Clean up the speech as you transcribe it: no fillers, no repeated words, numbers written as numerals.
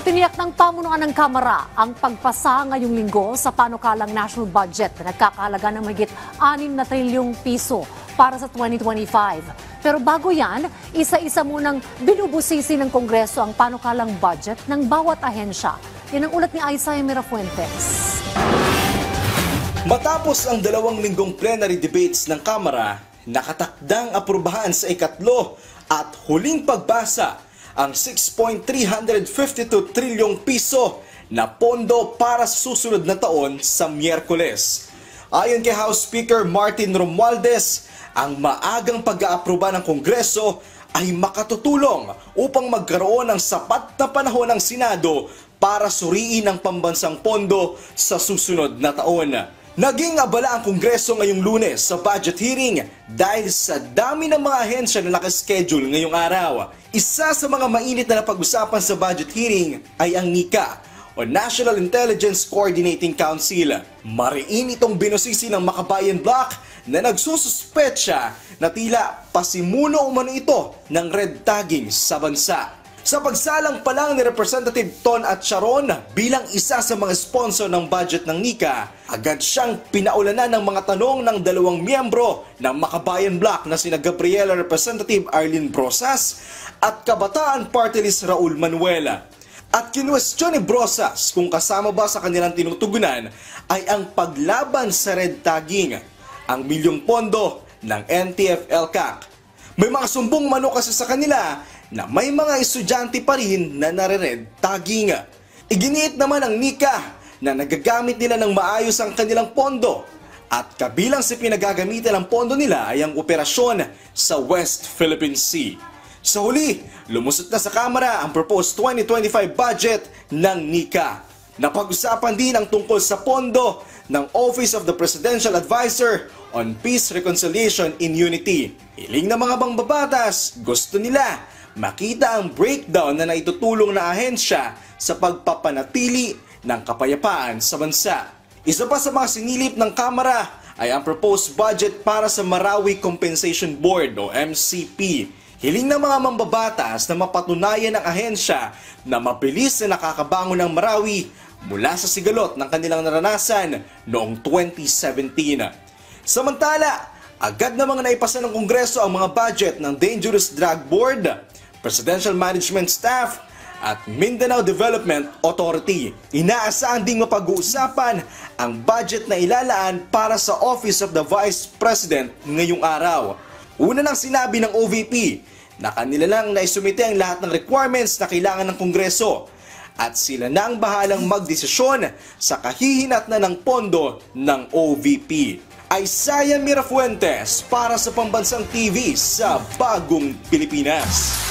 Tiniyak ng pamunuan ng Kamara ang pagpasa ngayong linggo sa panukalang national budget na nagkakahalaga ng mahigit 6 na trilyong piso para sa 2025. Pero bago yan, isa-isa munang binubusisi ng Kongreso ang panukalang budget ng bawat ahensya. Yan ang ulat ni Isaiah Mirafuentes. Matapos ang 2 linggong plenary debates ng Kamara, nakatakdang aprubahan sa ikatlo at huling pagbasa ang 6.352 trilyong piso na pondo para sa susunod na taon sa Miyerkules. Ayon kay House Speaker Martin Romualdez, ang maagang pag-aaproba ng Kongreso ay makatutulong upang magkaroon ng sapat na panahon ng Senado para suriin ang pambansang pondo sa susunod na taon. Naging abala ang Kongreso ngayong Lunes sa budget hearing dahil sa dami ng mga ahensya na nakaschedule ngayong araw. Isa sa mga mainit na napag-usapan sa budget hearing ay ang NICA o National Intelligence Coordinating Council. Mariin itong binusisi ng Makabayan Bloc na nagsususpetsya na tila pasimuno umano ito ng red tagging sa bansa. Sa pagsalang pa lang ni Representative Ton Atcharon bilang isa sa mga sponsor ng budget ng NICA, agad siyang pinaulanan ng mga tanong ng 2 miyembro ng Makabayan Bloc na sina Gabriela Representative Arlene Brosas at Kabataan Party List Raul Manuela. At kinwestiyon ni Brosas kung kasama ba sa kanilang tinutugunan ay ang paglaban sa red tagging, ang milyong pondo ng NTF-ELCAC. May mga sumbong mano kasi sa kanila na may mga estudyante pa rin na nare-red tagging. Iginiit naman ng NICA na nagagamit nila ng maayos ang kanilang pondo at kabilang sa pinagagamitan ng pondo nila ay ang operasyon sa West Philippine Sea. Sa huli, lumusot na sa Kamara ang proposed 2025 budget ng NICA. Napag-usapan din ang tungkol sa pondo ng Office of the Presidential Advisor on Peace, Reconciliation and Unity. Hiling ng mga bangbabatas, gusto nila makita ang breakdown na naitutulong na ahensya sa pagpapanatili ng kapayapaan sa bansa. Isa pa sa mga sinilip ng Kamara ay ang proposed budget para sa Marawi Compensation Board o MCP. Hiling ng mga mambabatas na mapatunayan ng ahensya na mabilis na nakakabangon ng Marawi mula sa sigalot ng kanilang naranasan noong 2017. Samantala, agad namang naipasa ng Kongreso ang mga budget ng Dangerous Drug Board, Presidential Management Staff at Mindanao Development Authority. Inaasahan ding mapag-uusapan ang budget na ilalaan para sa Office of the Vice President ngayong araw. Una nang sinabi ng OVP na kanila lang naisumite ang lahat ng requirements na kailangan ng Kongreso at sila na ang bahalang magdesisyon sa kahihinat na ng pondo ng OVP. Isaiah Mirafuentes para sa Pambansang TV sa Bagong Pilipinas.